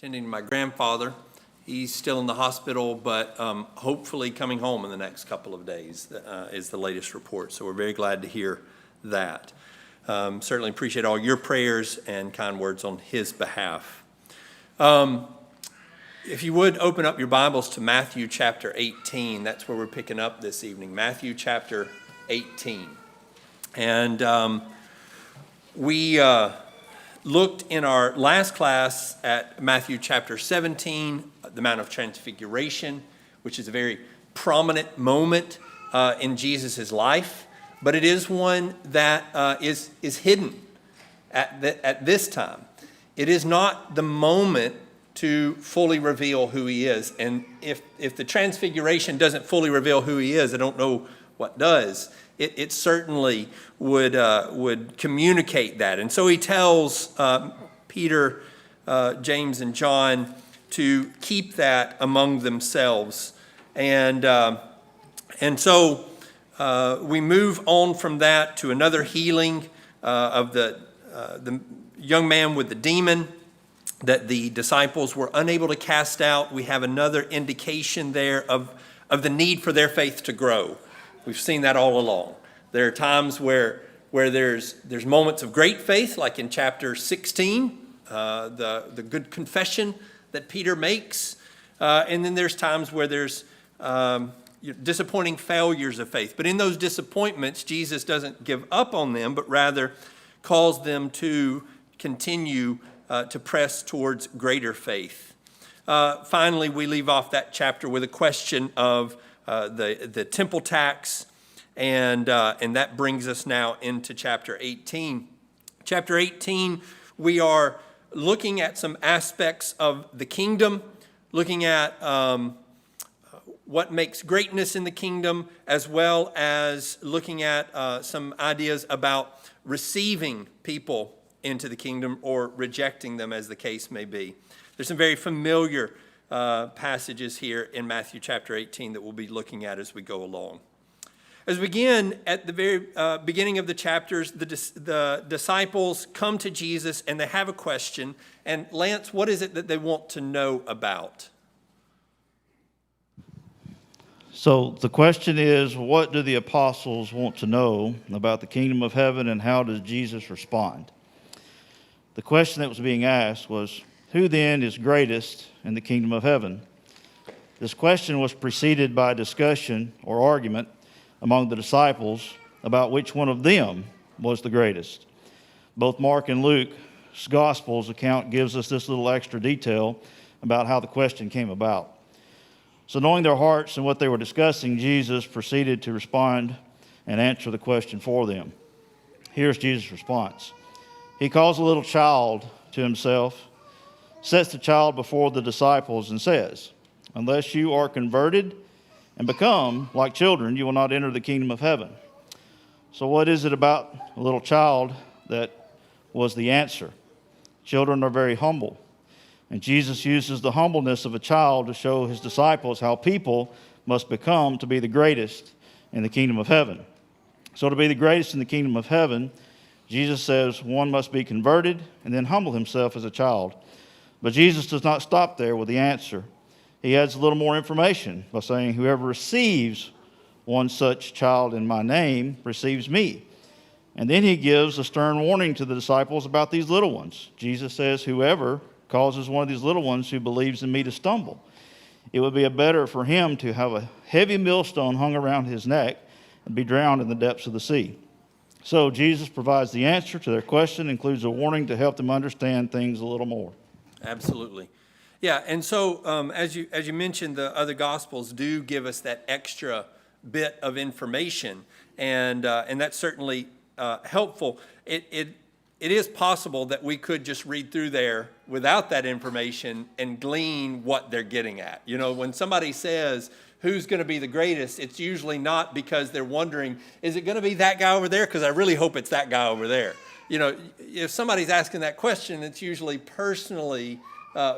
tending to my grandfather. He's still in the hospital, but hopefully coming home in the next couple of days is the latest report. So we're very glad to hear that. Certainly appreciate all your prayers and kind words on his behalf. If you would open up your Bibles to Matthew chapter 18, that's where we're picking up this evening. Matthew chapter 18. And we looked in our last class at Matthew chapter 17, the Mount of Transfiguration, which is a very prominent moment in Jesus' life, but it is one that is hidden at this time. It is not the moment to fully reveal who he is. And if the Transfiguration doesn't fully reveal who he is, I don't know what does. It certainly would communicate that. And so he tells Peter, James, and John to keep that among themselves. And so we move on from that to another healing of the young man with the demon that the disciples were unable to cast out. We have another indication there of the need for their faith to grow. We've seen that all along. There are times where there's moments of great faith, like in chapter 16, the good confession that Peter makes. And then there's times where there's disappointing failures of faith. But in those disappointments, Jesus doesn't give up on them, but rather calls them to continue to press towards greater faith. Finally, we leave off that chapter with a question of the temple tax, and that brings us now into chapter 18. Chapter 18, we are looking at some aspects of the kingdom, looking at what makes greatness in the kingdom, as well as looking at some ideas about receiving people into the kingdom or rejecting them, as the case may be. There's some very familiar passages here in Matthew chapter 18 that we'll be looking at as we go along. As we begin at the very beginning of the chapters, the disciples come to Jesus and they have a question. And Lance, what is it that they want to know about? So the question is, what do the apostles want to know about the kingdom of heaven, and how does Jesus respond? The question that was being asked was, who then is greatest in the kingdom of heaven? This question was preceded by a discussion or argument among the disciples about which one of them was the greatest. Both Mark and Luke's Gospels account gives us this little extra detail about how the question came about. So knowing their hearts and what they were discussing, Jesus proceeded to respond and answer the question for them. Here's Jesus' response. He calls a little child to himself, sets the child before the disciples, and says, unless you are converted and become like children, you will not enter the kingdom of heaven. So what is it about a little child that was the answer? Children are very humble. And Jesus uses the humbleness of a child to show his disciples how people must become to be the greatest in the kingdom of heaven. So to be the greatest in the kingdom of heaven, Jesus says one must be converted and then humble himself as a child. But Jesus does not stop there with the answer. He adds a little more information by saying, whoever receives one such child in my name receives me. And then he gives a stern warning to the disciples about these little ones. Jesus says, whoever causes one of these little ones who believes in me to stumble, it would be better for him to have a heavy millstone hung around his neck and be drowned in the depths of the sea. So Jesus provides the answer to their question, includes a warning to help them understand things a little more. Absolutely. Yeah, and so as you mentioned, the other Gospels do give us that extra bit of information, and that's certainly helpful. It is possible that we could just read through there without that information and glean what they're getting at. You know, when somebody says, who's going to be the greatest, it's usually not because they're wondering, is it going to be that guy over there? Because I really hope it's that guy over there. You know, if somebody's asking that question, it's usually personally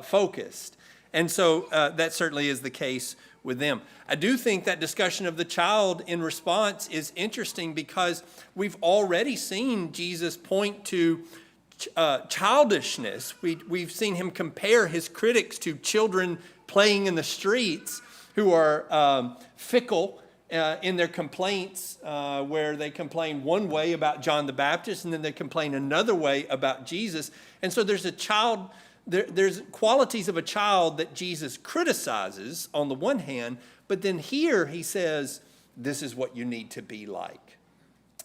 focused. And so that certainly is the case with them. I do think that discussion of the child in response is interesting because we've already seen Jesus point to childishness. We've seen him compare his critics to children playing in the streets who are fickle in their complaints, where they complain one way about John the Baptist and then they complain another way about Jesus. And so there's there's qualities of a child that Jesus criticizes on the one hand, but then here he says, this is what you need to be like.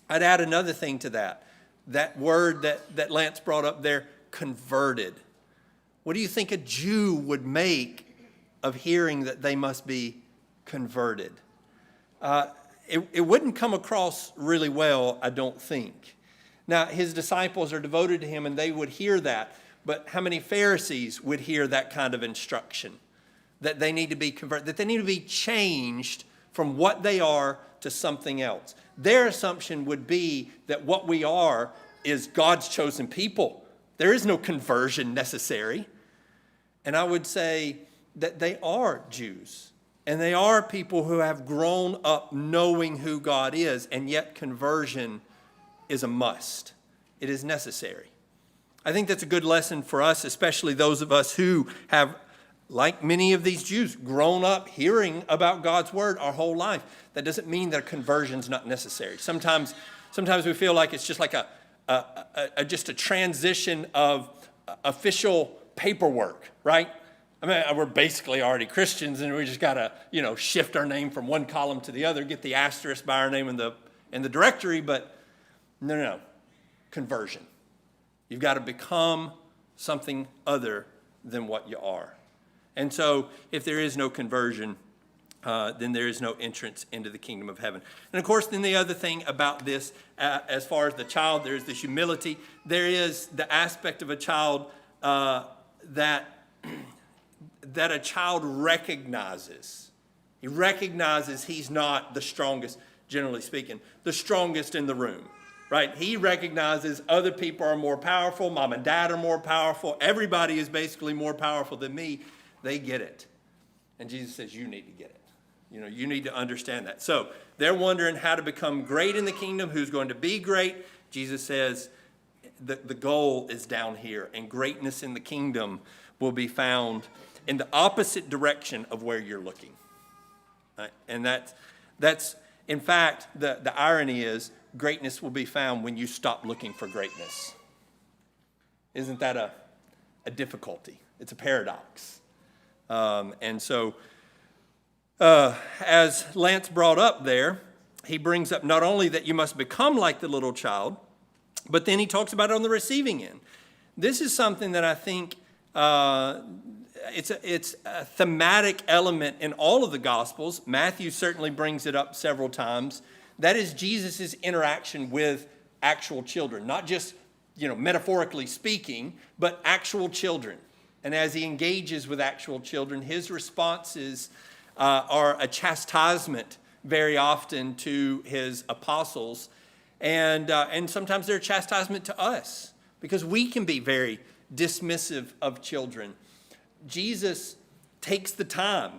I'd add another thing to that. That word that Lance brought up there, converted. What do you think a Jew would make of hearing that they must be converted? It wouldn't come across really well, I don't think. Now, his disciples are devoted to him and they would hear that. But how many Pharisees would hear that kind of instruction? That they need to be converted, that they need to be changed from what they are to something else. Their assumption would be that what we are is God's chosen people. There is no conversion necessary. And I would say that they are Jews. And they are people who have grown up knowing who God is. And yet conversion is a must. It is necessary. I think that's a good lesson for us, especially those of us who have, like many of these Jews, grown up hearing about God's word our whole life. That doesn't mean that a conversion's not necessary. Sometimes we feel like it's just like just a transition of official paperwork, right? I mean, we're basically already Christians, and we just got to, shift our name from one column to the other, get the asterisk by our name in the directory. But no, conversion. You've got to become something other than what you are. And so if there is no conversion, then there is no entrance into the kingdom of heaven. And of course, then the other thing about this, as far as the child, there is the humility. There is the aspect of a child that a child recognizes. He recognizes he's not the strongest, generally speaking, the strongest in the room. Right? He recognizes other people are more powerful. Mom and dad are more powerful. Everybody is basically more powerful than me. They get it. And Jesus says, you need to get it. You need to understand that. So they're wondering how to become great in the kingdom, who's going to be great. Jesus says the goal is down here, and greatness in the kingdom will be found in the opposite direction of where you're looking. Right? And that's in fact, the irony is, greatness will be found when you stop looking for greatness. Isn't that a difficulty? It's a paradox. And so, as Lance brought up there, he brings up not only that you must become like the little child, but then he talks about it on the receiving end. This is something that I think it's a thematic element in all of the Gospels. Matthew certainly brings it up several times. That is Jesus' interaction with actual children, not just, metaphorically speaking, but actual children. And as he engages with actual children, his responses are a chastisement very often to his apostles. And sometimes they're a chastisement to us because we can be very dismissive of children. Jesus takes the time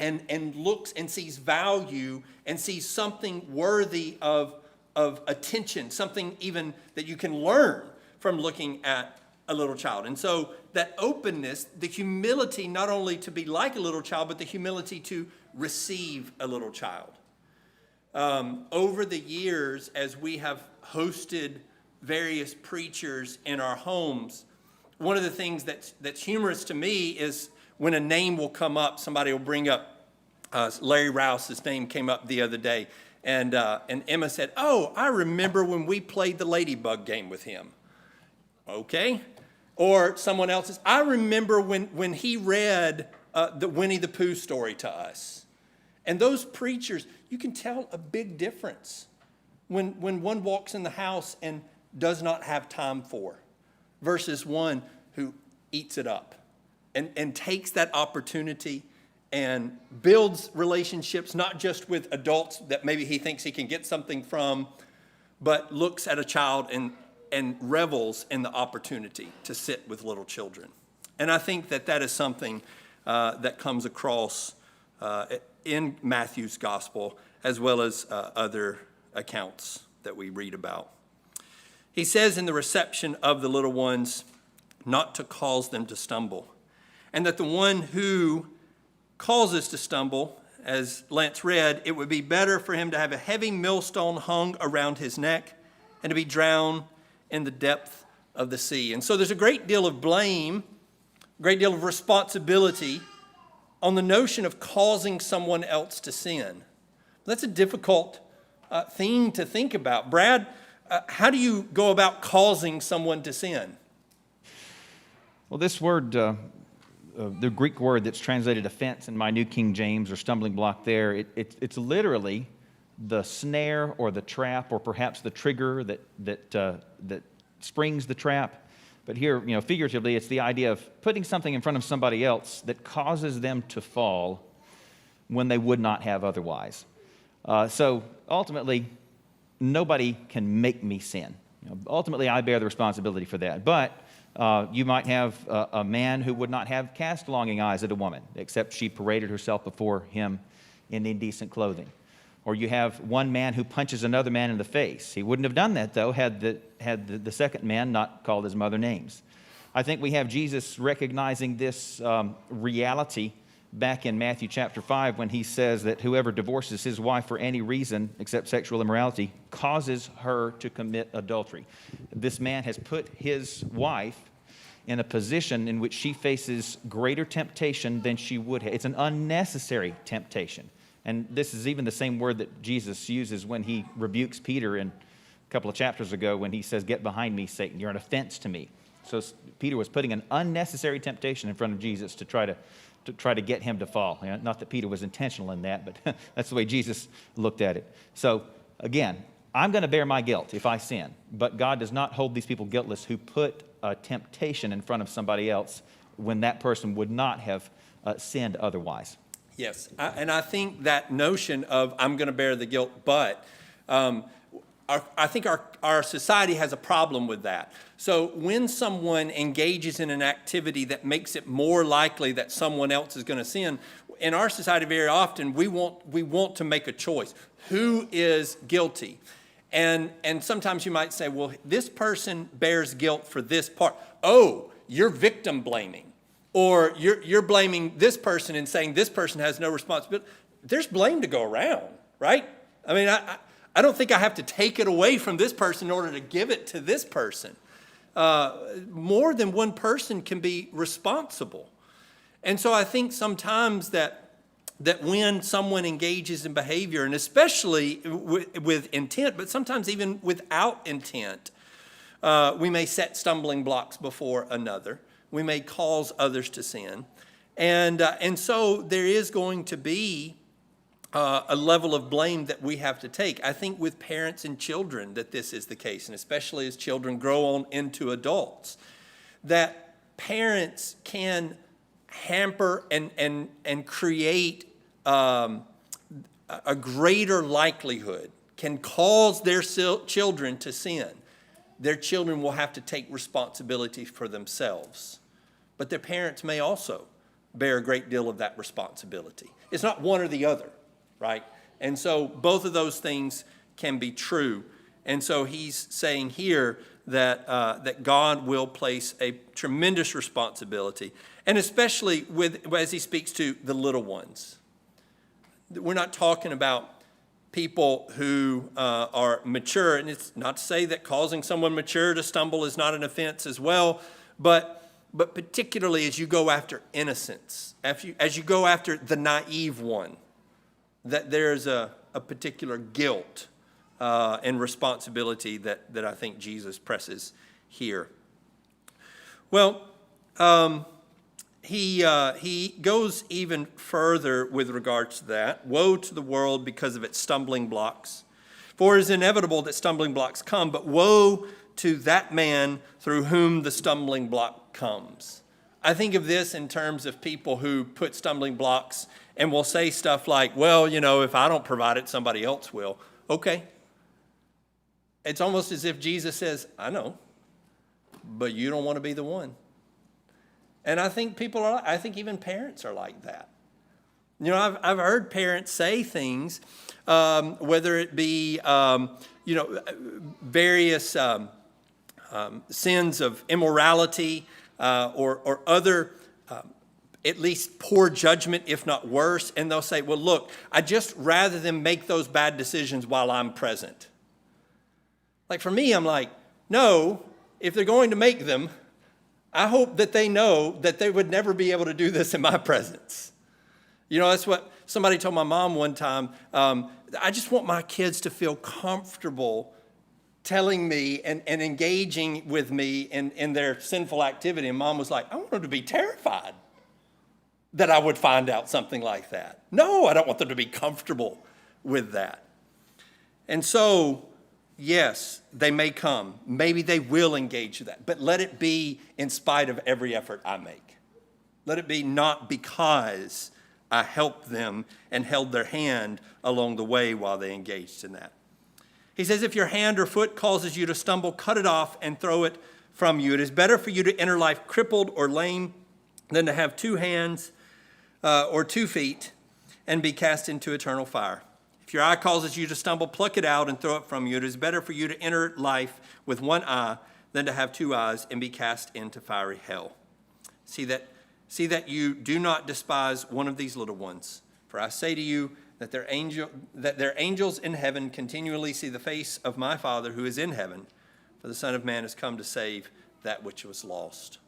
and looks and sees value and sees something worthy of attention, something even that you can learn from looking at a little child. And so that openness, the humility, not only to be like a little child, but the humility to receive a little child. Over the years, as we have hosted various preachers in our homes, one of the things that's humorous to me is when a name will come up, somebody will bring up Larry Rouse's name came up the other day, and Emma said, "Oh, I remember when we played the Ladybug game with him." Okay. Or someone else says, "I remember when he read the Winnie the Pooh story to us." And those preachers, you can tell a big difference when one walks in the house and does not have time for versus one who eats it up and takes that opportunity and builds relationships, not just with adults that maybe he thinks he can get something from, but looks at a child and revels in the opportunity to sit with little children. And I think that is something that comes across in Matthew's gospel, as well as other accounts that we read about. He says in the reception of the little ones not to cause them to stumble, and that the one who causes to stumble, as Lance read, it would be better for him to have a heavy millstone hung around his neck and to be drowned in the depth of the sea. And so there's a great deal of blame, a great deal of responsibility on the notion of causing someone else to sin. That's a difficult thing to think about. Brad, how do you go about causing someone to sin? Well, this word, the Greek word that's translated offense in my New King James, or stumbling block there, it's literally the snare or the trap or perhaps the trigger that springs the trap. But here, figuratively, it's the idea of putting something in front of somebody else that causes them to fall when they would not have otherwise. So ultimately, nobody can make me sin. Ultimately, I bear the responsibility for that. But you might have a man who would not have cast longing eyes at a woman, except she paraded herself before him in indecent clothing. Or you have one man who punches another man in the face. He wouldn't have done that, though, had the second man not called his mother names. I think we have Jesus recognizing this reality back in Matthew chapter 5 when he says that whoever divorces his wife for any reason except sexual immorality causes her to commit adultery. This man has put his wife in a position in which she faces greater temptation than she would have. It's an unnecessary temptation. And this is even the same word that Jesus uses when he rebukes Peter in a couple of chapters ago when he says, "Get behind me, Satan, you're an offense to me." So Peter was putting an unnecessary temptation in front of Jesus to try to get him to fall. Not that Peter was intentional in that, but that's the way Jesus looked at it. So again, I'm going to bear my guilt if I sin, but God does not hold these people guiltless who put a temptation in front of somebody else when that person would not have sinned otherwise. Yes, and I think that notion of I'm going to bear the guilt, but I think our society has a problem with that. So when someone engages in an activity that makes it more likely that someone else is going to sin, in our society very often we want to make a choice. Who is guilty? And sometimes you might say, well, this person bears guilt for this part. Oh, you're victim blaming. Or you're blaming this person and saying this person has no responsibility. There's blame to go around, right? I mean, I don't think I have to take it away from this person in order to give it to this person. More than one person can be responsible. And so I think sometimes that when someone engages in behavior, and especially with intent, but sometimes even without intent, we may set stumbling blocks before another. We may cause others to sin. And so there is going to be a level of blame that we have to take. I think with parents and children that this is the case, and especially as children grow on into adults, that parents can hamper and create a greater likelihood, can cause their children to sin. Their children will have to take responsibility for themselves. But their parents may also bear a great deal of that responsibility. It's not one or the other, right? And so both of those things can be true. And so he's saying here that God will place a tremendous responsibility, and especially as he speaks to the little ones. We're not talking about people who are mature, and it's not to say that causing someone mature to stumble is not an offense as well, but particularly as you go after innocence, as you go after the naive one, that there's a particular guilt and responsibility that I think Jesus presses here. Well, he goes even further with regards to that. Woe to the world because of its stumbling blocks. For it is inevitable that stumbling blocks come, but woe to that man through whom the stumbling block comes. I think of this in terms of people who put stumbling blocks and will say stuff like, well, if I don't provide it, somebody else will. Okay. It's almost as if Jesus says, I know, but you don't want to be the one. And I think I think even parents are like that. I've heard parents say things, whether it be, various sins of immorality or other at least poor judgment, if not worse, and they'll say, well, look, I just rather them make those bad decisions while I'm present. Like for me, I'm like, no, if they're going to make them, I hope that they know that they would never be able to do this in my presence. You know, that's what somebody told my mom one time. I just want my kids to feel comfortable telling me and engaging with me in their sinful activity. And Mom was like, I want them to be terrified that I would find out something like that. No, I don't want them to be comfortable with that. And so, yes, they may come. Maybe they will engage with that. But let it be in spite of every effort I make. Let it be not because I helped them and held their hand along the way while they engaged in that. He says, if your hand or foot causes you to stumble, cut it off and throw it from you. It is better for you to enter life crippled or lame than to have 2 hands or 2 feet and be cast into eternal fire. If your eye causes you to stumble, pluck it out and throw it from you. It is better for you to enter life with 1 eye than to have 2 eyes and be cast into fiery hell. See that you do not despise one of these little ones. For I say to you that their angels in heaven continually see the face of my Father who is in heaven. For the Son of Man has come to save that which was lost.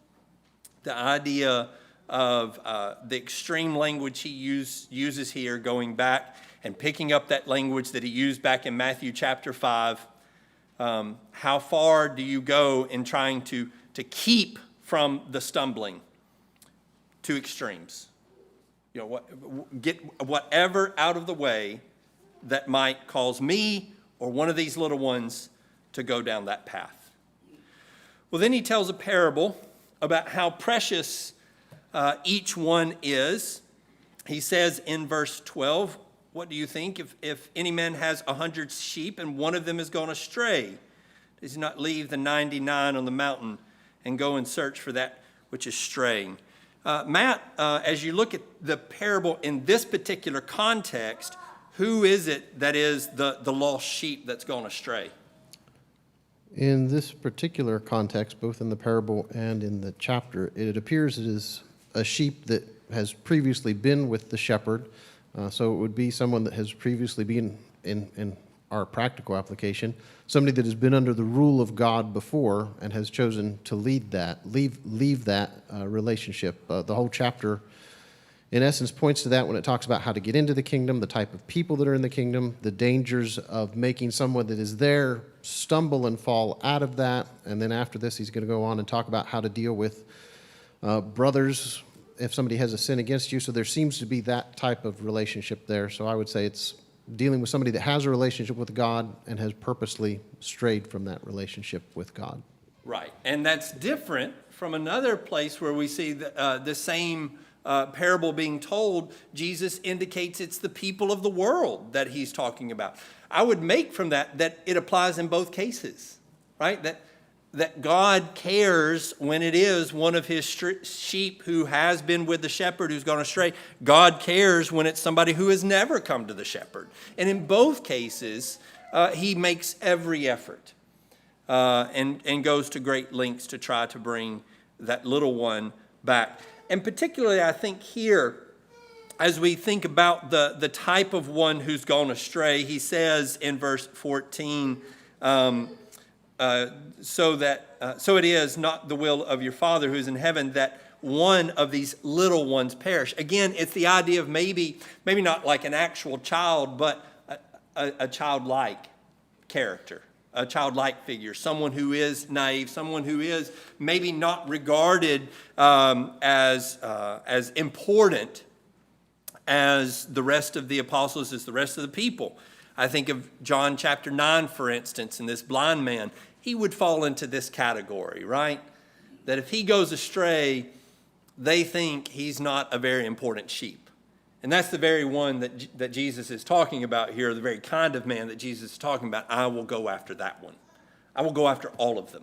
The idea of the extreme language he uses here, going back and picking up that language that he used back in Matthew chapter 5. How far do you go in trying to keep from the stumbling? 2 extremes. You know, get whatever out of the way that might cause me or one of these little ones to go down that path. Well, then he tells a parable about how precious each one is. He says in verse 12, what do you think? If any man has 100 sheep and one of them is gone astray, does he not leave the 99 on the mountain and go and search for that which is straying? Matt, as you look at the parable in this particular context, who is it that is the lost sheep that's gone astray? In this particular context, both in the parable and in the chapter, it appears it is a sheep that has previously been with the shepherd. So it would be someone that has previously been, in our practical application, somebody that has been under the rule of God before and has chosen to leave that relationship. The whole chapter, in essence, points to that when it talks about how to get into the kingdom, the type of people that are in the kingdom, the dangers of making someone that is there stumble and fall out of that. And then after this, he's going to go on and talk about how to deal with brothers if somebody has a sin against you. So there seems to be that type of relationship there. So I would say it's dealing with somebody that has a relationship with God and has purposely strayed from that relationship with God. Right, and that's different from another place where we see the same parable being told. Jesus indicates it's the people of the world that he's talking about. I would make from that it applies in both cases, right? That God cares when it is one of his sheep who has been with the shepherd who's gone astray. God cares when it's somebody who has never come to the shepherd. And in both cases, he makes every effort and goes to great lengths to try to bring that little one back. And particularly, I think here, as we think about the type of one who's gone astray, he says in verse 14, so it is not the will of your Father who is in heaven that one of these little ones perish. Again, it's the idea of maybe not like an actual child, but a childlike character, a childlike figure, someone who is naive, someone who is maybe not regarded as important as the rest of the apostles, as the rest of the people. I think of John chapter 9, for instance, and this blind man. He would fall into this category, right? That if he goes astray, they think he's not a very important sheep. And that's the very one that Jesus is talking about here, the very kind of man that Jesus is talking about. I will go after that one. I will go after all of them.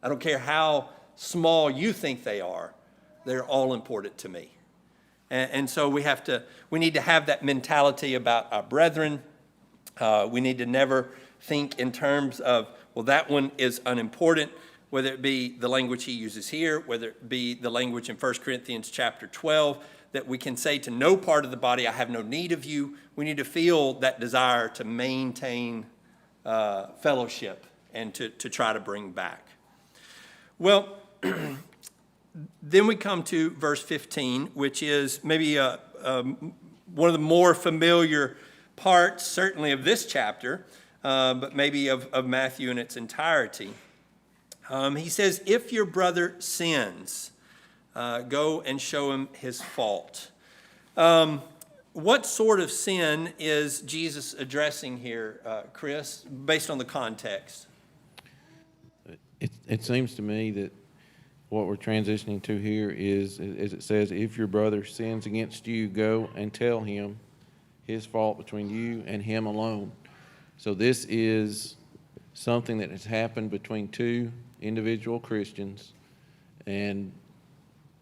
I don't care how small you think they are. They're all important to me. And so we need to have that mentality about our brethren. We need to never think in terms of, well, that one is unimportant. whether it be the language he uses here, whether it be the language in 1 Corinthians chapter 12, that we can say to no part of the body, I have no need of you. We need to feel that desire to maintain fellowship and to try to bring back. Well, then we come to verse 15, which is maybe one of the more familiar parts, certainly of this chapter, but maybe of Matthew in its entirety. He says, if your brother sins, go and show him his fault. What sort of sin is Jesus addressing here, Chris, based on the context? It seems to me that what we're transitioning to here is, as it says, if your brother sins against you, go and tell him his fault between you and him alone. So this is something that has happened between two individual Christians, and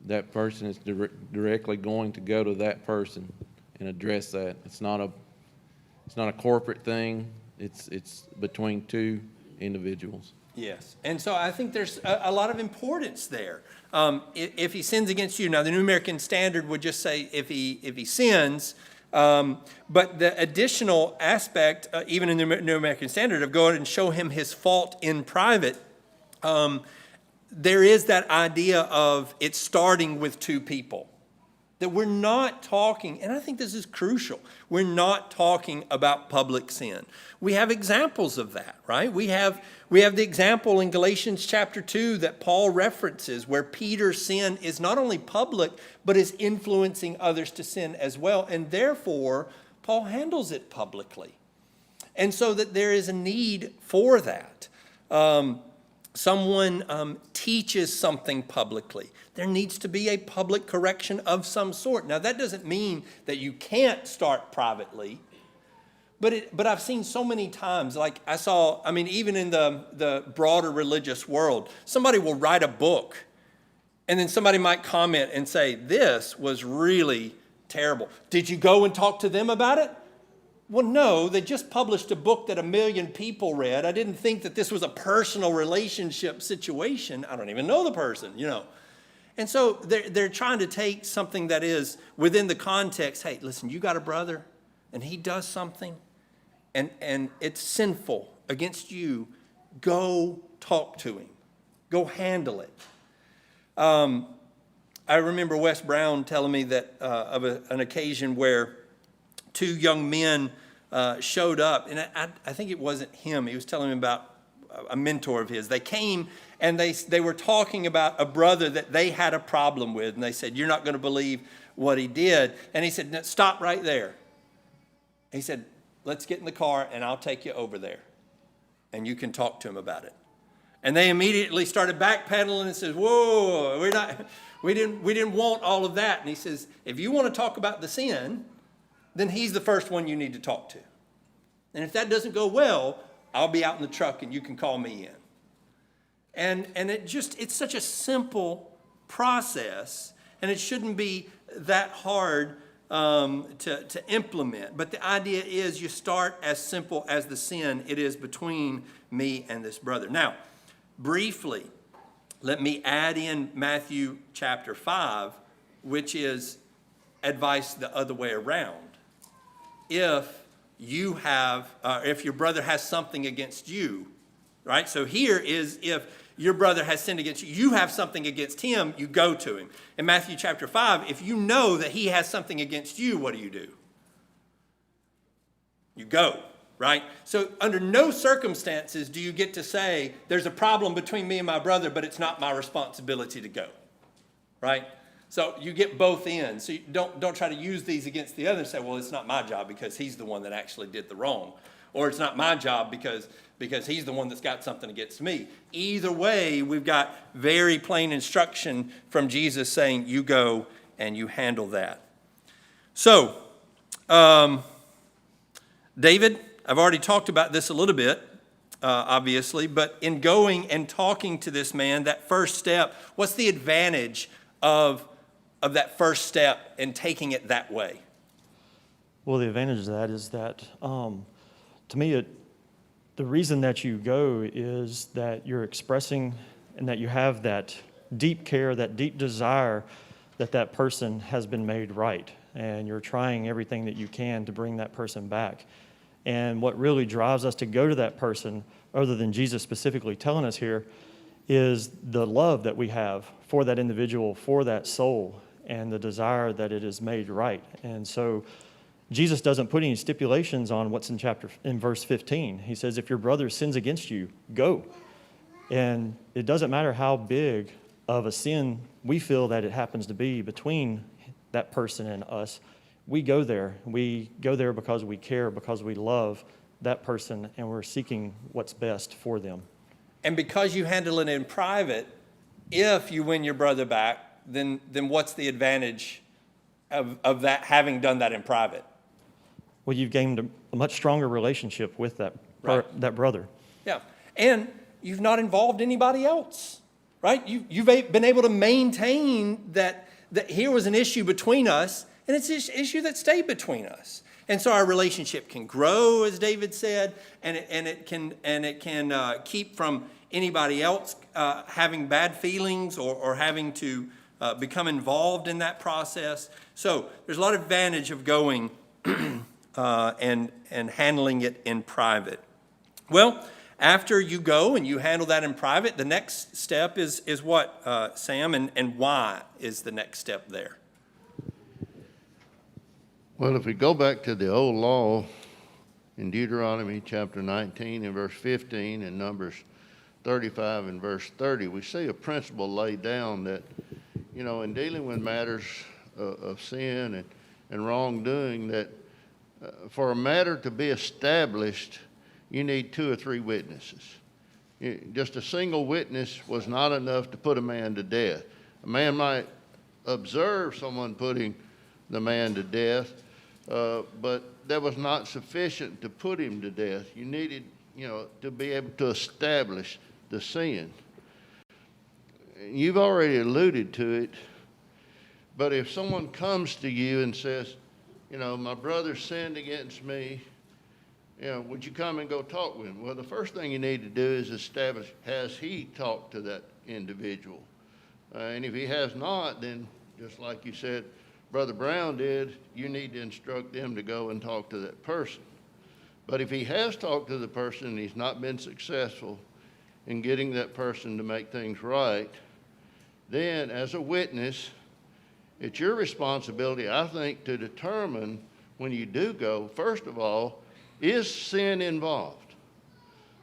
that person is directly going to go to that person and address that. It's not a corporate thing. It's between two individuals. Yes, and so I think there's a lot of importance there. If he sins against you, now the New American Standard would just say if he sins, but the additional aspect, even in the New American Standard, of go and show him his fault in private, there is that idea of it starting with two people. That we're not talking, and I think this is crucial, we're not talking about public sin. We have examples of that, right? We have the example in Galatians chapter 2 that Paul references, where Peter's sin is not only public, but is influencing others to sin as well. And therefore, Paul handles it publicly. And so that there is a need for that. Someone teaches something publicly, there needs to be a public correction of some sort. Now, that doesn't mean that you can't start privately, but I've seen so many times, like even in the broader religious world, somebody will write a book, and then somebody might comment and say, this was really terrible. Did you go and talk to them about it? Well, no, they just published a book that 1 million people read. I didn't think that this was a personal relationship situation. I don't even know the person, And so they're trying to take something that is within the context. Hey, listen, you got a brother, and he does something, and it's sinful against you. Go talk to him. Go handle it. I remember Wes Brown telling me that of an occasion where two young men showed up, and I think it wasn't him. He was telling me about a mentor of his. They came and they were talking about a brother that they had a problem with, and they said, you're not going to believe what he did. And he said, no, stop right there. He said, let's get in the car and I'll take you over there and you can talk to him about it. And they immediately started backpedaling and said, whoa, we didn't want all of that. And he says, if you want to talk about the sin, then he's the first one you need to talk to. And if that doesn't go well, I'll be out in the truck and you can call me in. And it's such a simple process, and it shouldn't be that hard to implement. But the idea is you start as simple as the sin it is between me and this brother. Now, briefly, let me add in Matthew chapter 5, which is advice the other way around. If your brother has something against you, right? So here is if your brother has sinned against you, you have something against him, you go to him. In Matthew chapter 5, if you know that he has something against you, what do? You go, right? So under no circumstances do you get to say, there's a problem between me and my brother, but it's not my responsibility to go, right? So you get both ends. So you don't try to use these against the other and say, well, it's not my job because he's the one that actually did the wrong. Or it's not my job because he's the one that's got something against me. Either way, we've got very plain instruction from Jesus saying, you go and you handle that. So, David, I've already talked about this a little bit, obviously, but in going and talking to this man, that first step, what's the advantage of that first step and taking it that way? Well, the advantage of that is that, to me, the reason that you go is that you're expressing and that you have that deep care, that deep desire that that person has been made right, and you're trying everything that you can to bring that person back. And what really drives us to go to that person, other than Jesus specifically telling us here, is the love that we have for that individual, for that soul, and the desire that it is made right. And so Jesus doesn't put any stipulations on what's in verse 15. He says, if your brother sins against you, go. And it doesn't matter how big of a sin we feel that it happens to be between that person and us. We go there. We go there because we care, because we love that person, and we're seeking what's best for them. And because you handle it in private, if you win your brother back, then what's the advantage of that, having done that in private? Well, you've gained a much stronger relationship with that brother. Yeah, and you've not involved anybody else, right? You've been able to maintain that here was an issue between us, and it's an issue that stayed between us. And so our relationship can grow, as David said, and it can keep from anybody else having bad feelings or having to become involved in that process. So there's a lot of advantage of going and handling it in private. Well, after you go and you handle that in private, the next step is what, Sam, and why is the next step there? Well, if we go back to the old law in Deuteronomy chapter 19 and verse 15 and Numbers 35 and verse 30, we see a principle laid down that, in dealing with matters of sin and wrongdoing, that for a matter to be established, you need 2 or 3 witnesses. Just a single witness was not enough to put a man to death. A man might observe someone putting the man to death, but that was not sufficient to put him to death. You needed, to be able to establish the sin. You've already alluded to it, but if someone comes to you and says, my brother sinned against me, would you come and go talk with him? Well, the first thing you need to do is establish, has he talked to that individual? And if he has not, then just like you said, Brother Brown did, you need to instruct them to go and talk to that person. But if he has talked to the person and he's not been successful in getting that person to make things right, then as a witness, it's your responsibility, I think, to determine when you do go, first of all, is sin involved?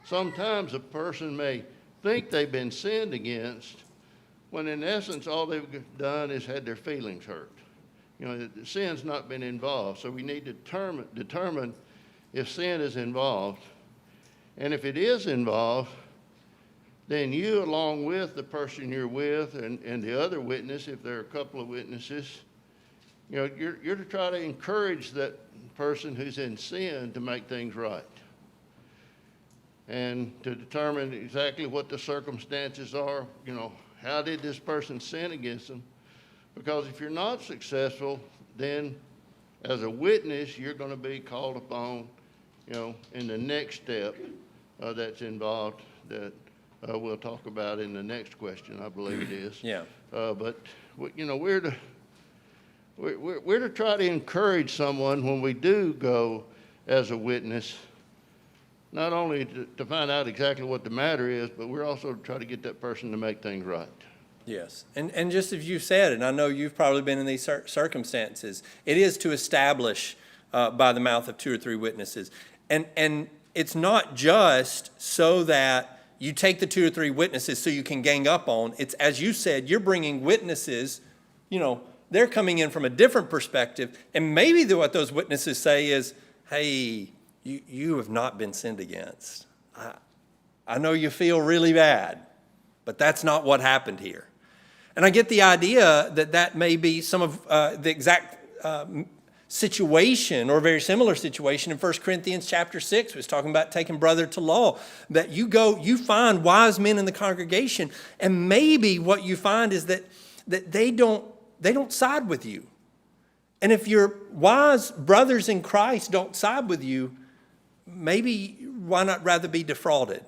Sometimes a person may think they've been sinned against when in essence all they've done is had their feelings hurt. The sin's not been involved, so we need to determine if sin is involved. And if it is involved, then you, along with the person you're with and the other witness, if there are a couple of witnesses, you're to try to encourage that person who's in sin to make things right and to determine exactly what the circumstances are. How did this person sin against them? Because if you're not successful, then as a witness, you're going to be called upon, in the next step that's involved that we'll talk about in the next question, I believe it is. Yeah. But we're to try to encourage someone when we do go as a witness, not only to find out exactly what the matter is, but we're also to try to get that person to make things right. Yes, and just as you said, and I know you've probably been in these circumstances, it is to establish by the mouth of 2 or 3 witnesses. And it's not just so that you take the 2 or 3 witnesses so you can gang up on. It's, as you said, you're bringing witnesses, they're coming in from a different perspective, and maybe what those witnesses say is, hey, you have not been sinned against. I know you feel really bad, but that's not what happened here. And I get the idea that may be some of the exact situation or very similar situation in 1 Corinthians chapter 6. It was talking about taking brother to law. That you find wise men in the congregation, and maybe what you find is that they don't side with you. And if your wise brothers in Christ don't side with you, maybe why not rather be defrauded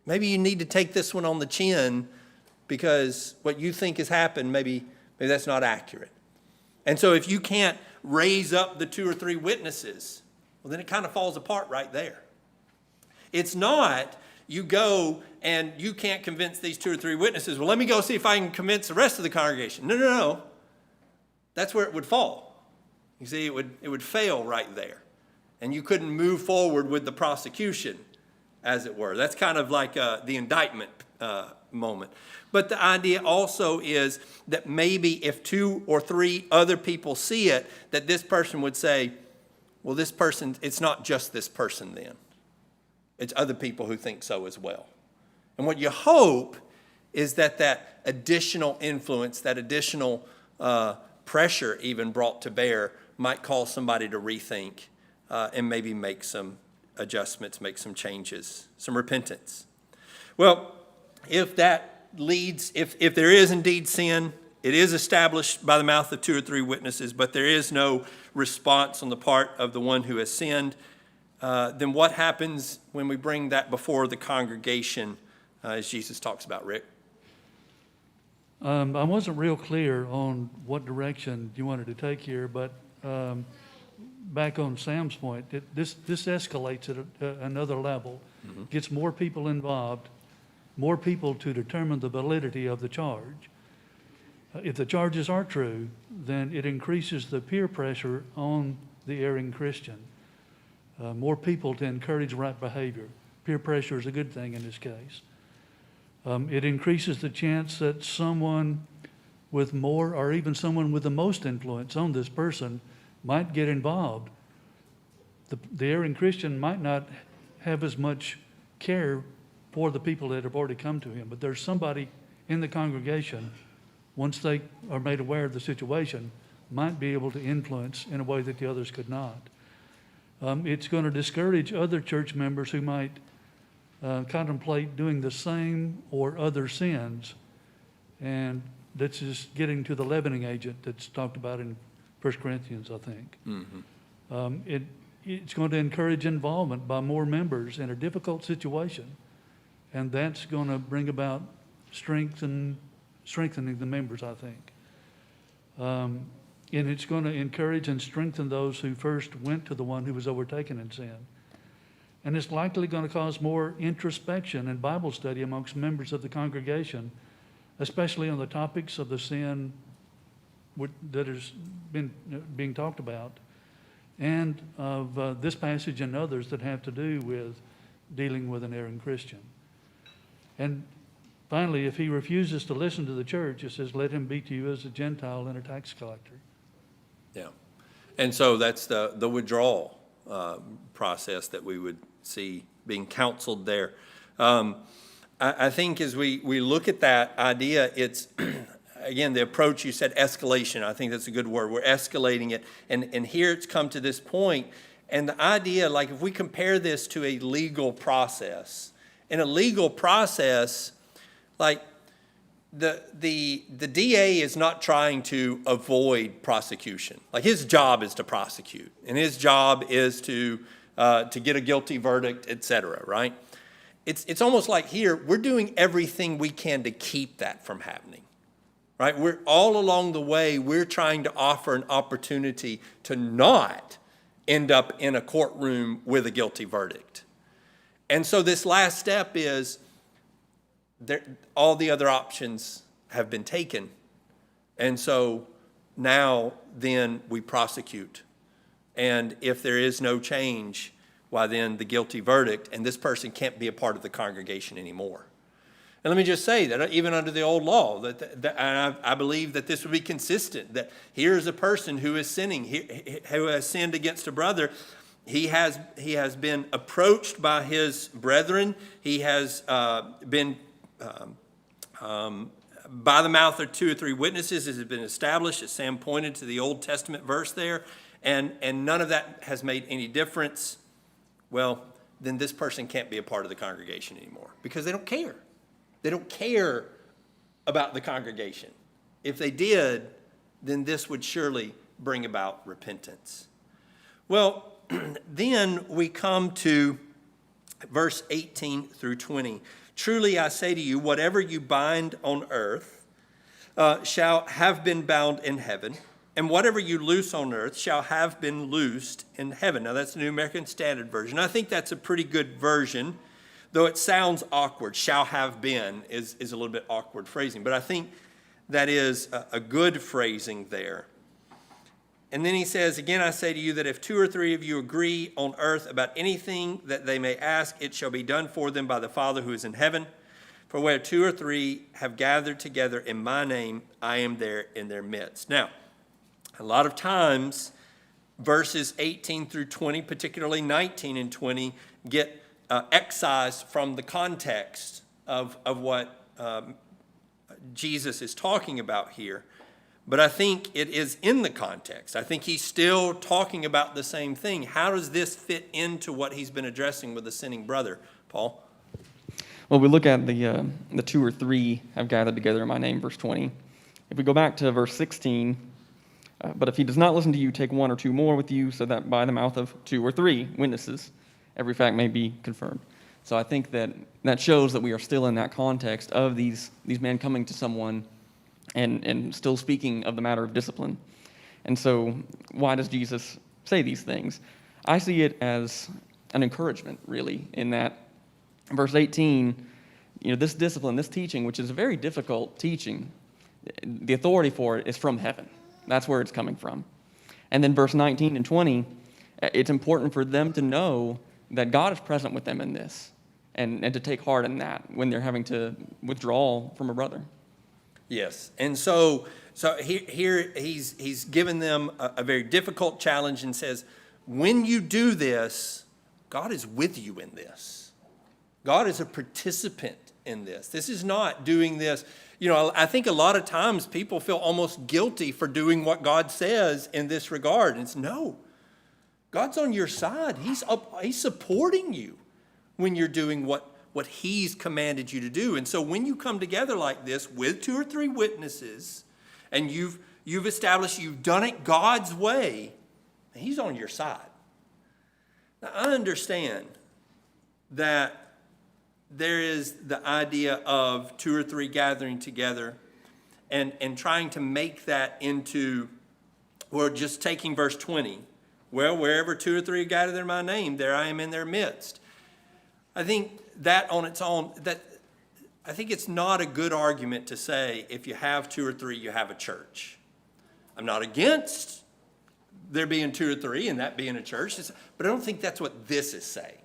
Maybe you need to take this one on the chin because what you think has happened, maybe that's not accurate. And so if you can't raise up the 2 or 3 witnesses, well, then it kind of falls apart right there. It's not you go and you can't convince these 2 or 3 witnesses. Well, let me go see if I can convince the rest of the congregation. No. That's where it would fall. You see, it would fail right there. And you couldn't move forward with the prosecution, as it were. That's kind of like the indictment moment. But the idea also is that maybe if 2 or 3 other people see it, that this person would say, well, this person, it's not just this person then. It's other people who think so as well. And what you hope is that additional influence, that additional pressure even brought to bear might cause somebody to rethink and maybe make some adjustments, make some changes, some repentance. Well, if that leads, if there is indeed sin, it is established by the mouth of 2 or 3 witnesses, but there is no response on the part of the one who has sinned, then what happens when we bring that before the congregation, as Jesus talks about, Rick? I wasn't real clear on what direction you wanted to take here, but back on Sam's point, this escalates at another level, gets more people involved, more people to determine the validity of the charge. If the charges are true, then it increases the peer pressure on the erring Christian. More people to encourage right behavior. Peer pressure is a good thing in this case. It increases the chance that someone with more, or even someone with the most influence on this person, might get involved. The erring Christian might not have as much care for the people that have already come to him, but there's somebody in the congregation, once they are made aware of the situation, might be able to influence in a way that the others could not. It's going to discourage other church members who might contemplate doing the same or other sins, and that's just getting to the leavening agent that's talked about in 1 Corinthians, I think. It's going to encourage involvement by more members in a difficult situation, and that's going to bring about strengthening the members, I think. And it's going to encourage and strengthen those who first went to the one who was overtaken in sin. And it's likely going to cause more introspection and Bible study amongst members of the congregation, especially on the topics of the sin that has been being talked about, and of this passage and others that have to do with dealing with an erring Christian. And finally, if he refuses to listen to the church, it says, let him be to you as a Gentile and a tax collector. Yeah. And so that's the withdrawal process that we would see being counseled there. I think as we look at that idea, it's, again, the approach, you said escalation. I think that's a good word. We're escalating it. And here it's come to this point. And the idea, like if we compare this to a legal process, in a legal process, like the DA is not trying to avoid prosecution. Like his job is to prosecute, and his job is to get a guilty verdict, et cetera, right? It's almost like here, we're doing everything we can to keep that from happening, right? We're all along the way, we're trying to offer an opportunity to not end up in a courtroom with a guilty verdict. And so this last step is, all the other options have been taken. And so now then we prosecute. And if there is no change, why then the guilty verdict, and this person can't be a part of the congregation anymore. And let me just say that even under the old law, that I believe that this would be consistent, that here's a person who is sinning, who has sinned against a brother. He has been approached by his brethren. He has been by the mouth of 2 or 3 witnesses, it has been established, as Sam pointed to the Old Testament verse there, and none of that has made any difference. Well, then this person can't be a part of the congregation anymore because they don't care. They don't care about the congregation. If they did, then this would surely bring about repentance. Well, then we come to verse 18 through 20. Truly I say to you, whatever you bind on earth shall have been bound in heaven, and whatever you loose on earth shall have been loosed in heaven. Now that's the New American Standard Version. I think that's a pretty good version, though it sounds awkward. Shall have been is a little bit awkward phrasing, but I think that is a good phrasing there. And then he says, again, I say to you that if 2 or 3 of you agree on earth about anything that they may ask, it shall be done for them by the Father who is in heaven. For where 2 or 3 have gathered together in my name, I am there in their midst. Now, a lot of times, verses 18 through 20, particularly 19 and 20, get excised from the context of what Jesus is talking about here. But I think it is in the context. I think he's still talking about the same thing. How does this fit into what he's been addressing with the sinning brother, Paul? Well, we look at the 2 or 3 have gathered together in my name, verse 20. If we go back to verse 16, but if he does not listen to you, take 1 or 2 more with you, so that by the mouth of 2 or 3 witnesses, every fact may be confirmed. So I think that shows that we are still in that context of these men coming to someone and still speaking of the matter of discipline. And so why does Jesus say these things? I see it as an encouragement, really, in that verse 18, this discipline, this teaching, which is a very difficult teaching, the authority for it is from heaven. That's where it's coming from. And then verse 19 and 20, it's important for them to know that God is present with them in this and to take heart in that when they're having to withdraw from a brother. Yes, and so here he's given them a very difficult challenge and says, when you do this, God is with you in this. God is a participant in this. This is not doing this. I think a lot of times people feel almost guilty for doing what God says in this regard. And it's no, God's on your side. He's supporting you when you're doing what he's commanded you to do. And so when you come together like this with 2 or 3 witnesses, and you've established you've done it God's way, he's on your side. Now, I understand that there is the idea of 2 or 3 gathering together and trying to make that into, or just taking verse 20, well, wherever 2 or 3 gather in my name, there I am in their midst. I think that on its own, I think it's not a good argument to say if you have 2 or 3, you have a church. I'm not against there being 2 or 3 and that being a church, but I don't think that's what this is saying,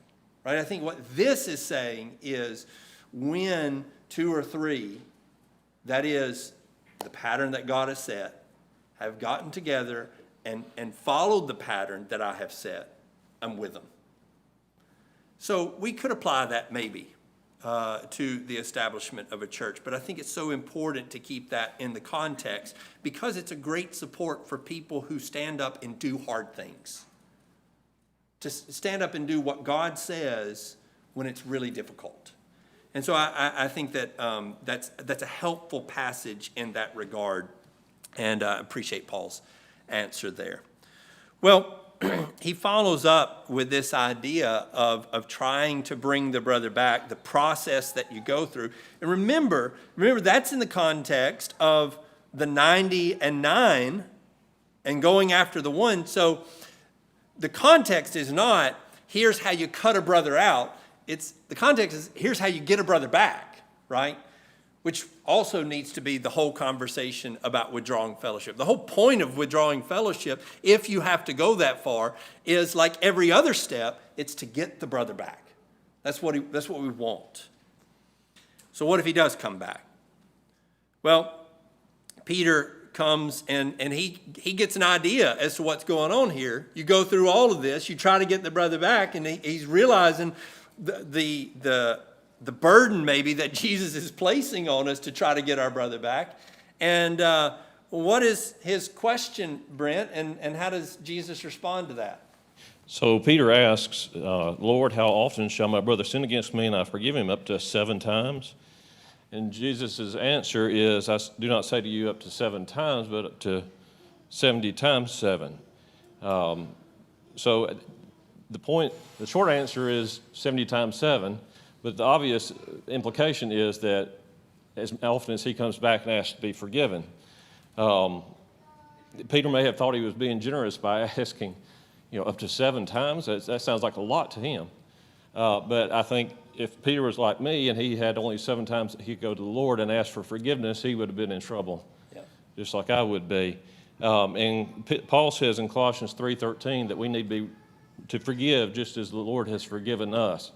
right? I think what this is saying is when 2 or 3, that is the pattern that God has set, have gotten together and followed the pattern that I have set, I'm with them. So we could apply that maybe to the establishment of a church, but I think it's so important to keep that in the context because it's a great support for people who stand up and do hard things. To stand up and do what God says when it's really difficult. And so I think that that's a helpful passage in that regard, and I appreciate Paul's answer there. Well, he follows up with this idea of trying to bring the brother back, the process that you go through. And remember that's in the context of the 90 and 9 and going after the 1. So the context is not, here's how you cut a brother out. The context is, here's how you get a brother back, right? Which also needs to be the whole conversation about withdrawing fellowship. The whole point of withdrawing fellowship, if you have to go that far, is like every other step, it's to get the brother back. That's what we want. So what if he does come back? Well, Peter comes and he gets an idea as to what's going on here. You go through all of this, you try to get the brother back, and he's realizing the burden maybe that Jesus is placing on us to try to get our brother back. And what is his question, Brent, and how does Jesus respond to that? So Peter asks, Lord, how often shall my brother sin against me and I forgive him? Up to 7 times? And Jesus' answer is, I do not say to you up to 7 times, but up to 70 times 7. So the short answer is 70 times 7. But the obvious implication is that as often as he comes back and asks to be forgiven, Peter may have thought he was being generous by asking, up to 7 times. That sounds like a lot to him. But I think if Peter was like me and he had only 7 times that he could go to the Lord and ask for forgiveness, he would have been in trouble, just like I would be. And Paul says in Colossians 3:13 that we need to forgive just as the Lord has forgiven us.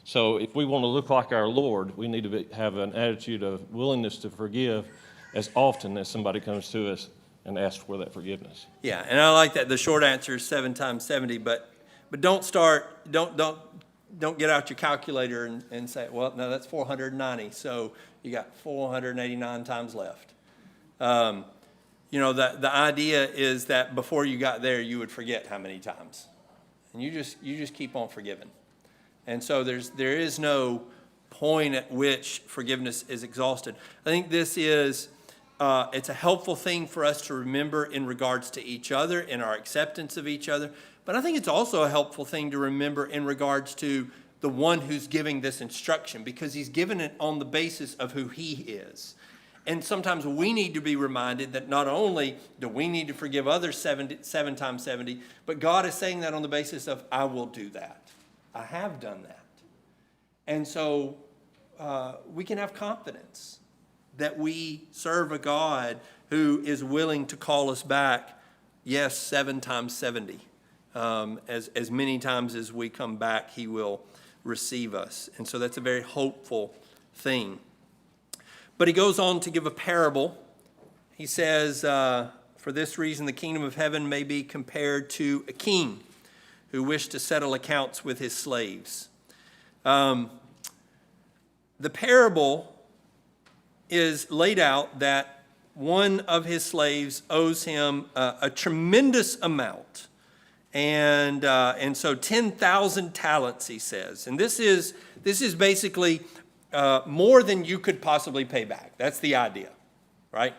So if we want to look like our Lord, we need to have an attitude of willingness to forgive as often as somebody comes to us and asks for that forgiveness. Yeah, and I like that. The short answer is 7 times 70, but don't get out your calculator and say, well, no, that's 490, so you got 489 times left. The idea is that before you got there, you would forget how many times, and you just keep on forgiving. And so there is no point at which forgiveness is exhausted. I think this is it's a helpful thing for us to remember in regards to each other, in our acceptance of each other. But I think it's also a helpful thing to remember in regards to the one who's giving this instruction, because he's given it on the basis of who he is. And sometimes we need to be reminded that not only do we need to forgive others 7 times 70, but God is saying that on the basis of, I will do that. I have done that. And so we can have confidence that we serve a God who is willing to call us back, yes, 7 times 70. As many times as we come back, he will receive us. And so that's a very hopeful thing. But he goes on to give a parable. He says, for this reason, the kingdom of heaven may be compared to a king who wished to settle accounts with his slaves. The parable is laid out that one of his slaves owes him a tremendous amount. And so 10,000 talents, he says. And this is basically more than you could possibly pay back. That's the idea, right?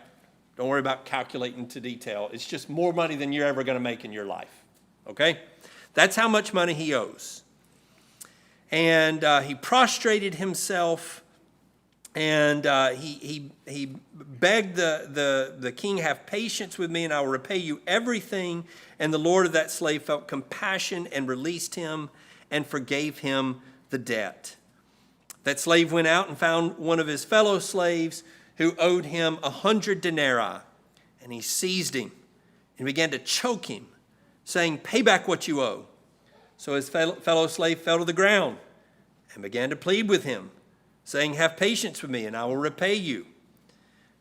Don't worry about calculating to detail. It's just more money than you're ever going to make in your life, okay? That's how much money he owes. And he prostrated himself, and he begged the king, have patience with me, and I will repay you everything. And the lord of that slave felt compassion and released him and forgave him the debt. That slave went out and found one of his fellow slaves who owed him 100 denarii. And he seized him and began to choke him, saying, pay back what you owe. So his fellow slave fell to the ground and began to plead with him, saying, have patience with me and I will repay you.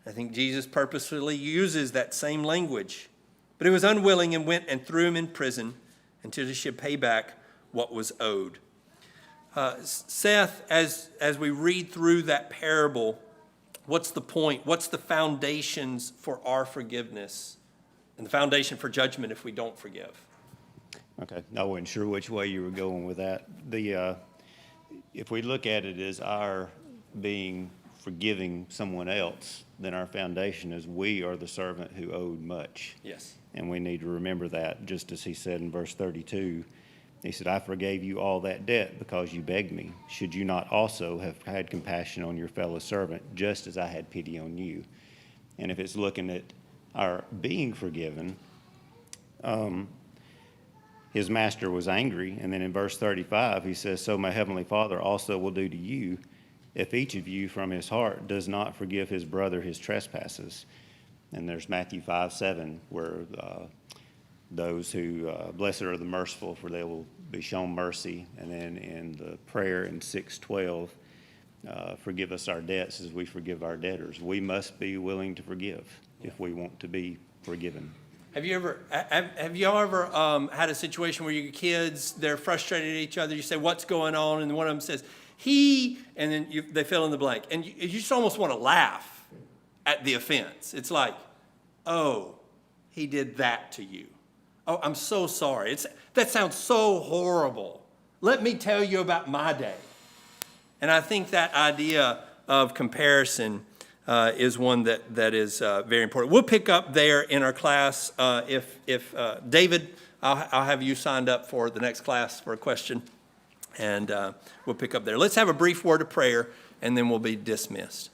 I think Jesus purposefully uses that same language. But he was unwilling and went and threw him in prison until he should pay back what was owed. Seth, as we read through that parable, what's the point? What's the foundations for our forgiveness and the foundation for judgment if we don't forgive? Okay, I wasn't sure which way you were going with that. If we look at it as our being forgiving someone else, then our foundation is we are the servant who owed much. Yes. And we need to remember that, just as he said in verse 32. He said, I forgave you all that debt because you begged me. Should you not also have had compassion on your fellow servant, just as I had pity on you? And if it's looking at our being forgiven, his master was angry. And then in verse 35, he says, so my heavenly Father also will do to you if each of you from his heart does not forgive his brother his trespasses. And there's Matthew 5:7, where those who, blessed are the merciful, for they will be shown mercy. And then in the prayer in 6:12, forgive us our debts as we forgive our debtors. We must be willing to forgive if we want to be forgiven. Have you ever had a situation where your kids, they're frustrated at each other, you say, what's going on? And one of them says, he, and then they fill in the blank. And you just almost want to laugh at the offense. It's like, oh, he did that to you. Oh, I'm so sorry. That sounds so horrible. Let me tell you about my day. And I think that idea of comparison is one that is very important. We'll pick up there in our class. If David, I'll have you signed up for the next class for a question. And we'll pick up there. Let's have a brief word of prayer, and then we'll be dismissed.